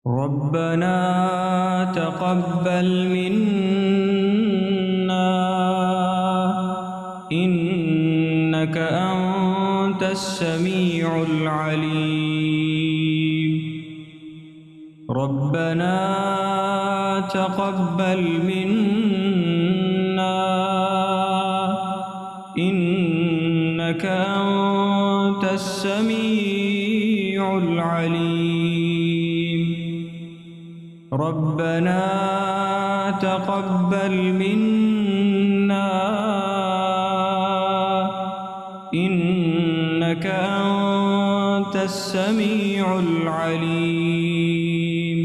ربنا تقبل منا إنك أنت السميع العليم. ربنا تقبل منا إنك أنت السميع العليم. ربنا تقبل منا إنك أنت السميع العليم.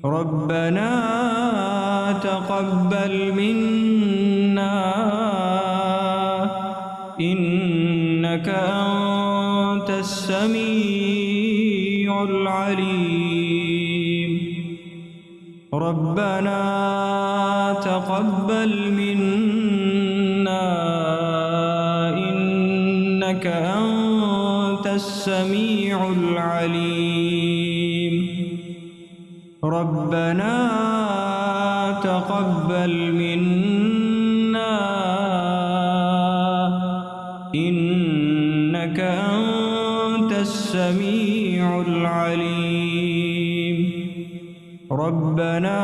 ربنا تقبل منا إنك أنت السميع العليم. ربنا تقبل منا إنك أنت السميع العليم. ربنا تقبل منا إنك أنت السميع العليم. ربنا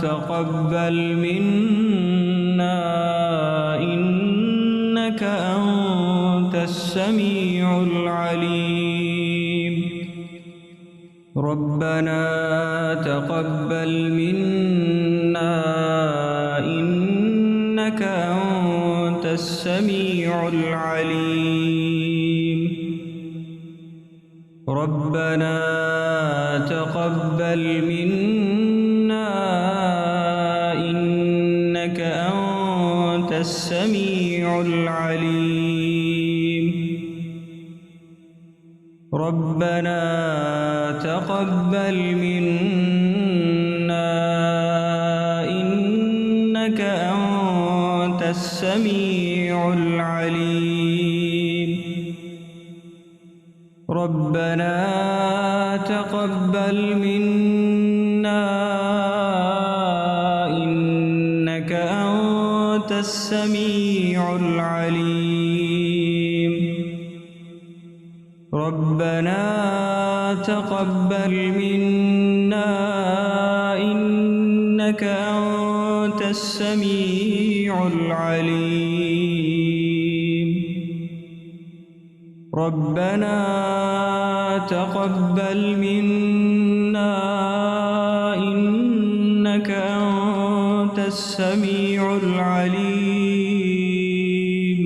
تقبل منا إنك أنت السميع العليم. ربنا تقبل منا إنك أنت السميع العليم. ربنا تقبل منا إنك أنت السميع العليم. ربنا تقبل منا إنك أنت السميع العليم. ربنا تقبل منا إنك أنت السميع العليم. ربنا تقبل منا إنك أنت السميع العليم. ربنا تقبل منا إنك أنت السميع العليم.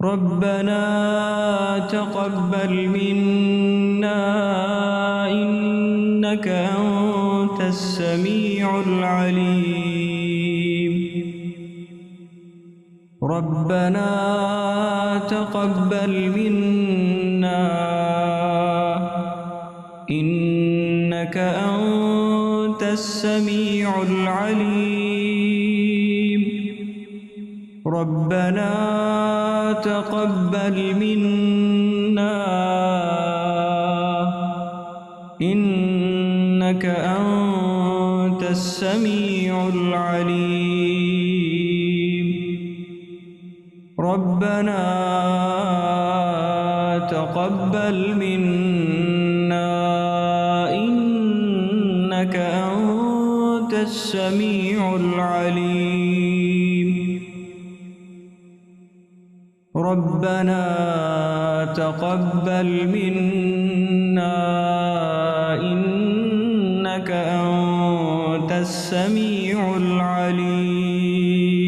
ربنا تقبل منا إنك أنت السميع العليم. ربنا تقبل منا إنك أنت السميع العليم. ربنا تقبل منا إنك أنت السميع العليم. ربنا تقبل منا إنك أنت السميع العليم. ربنا تقبل منا إنك أنت السميع العليم.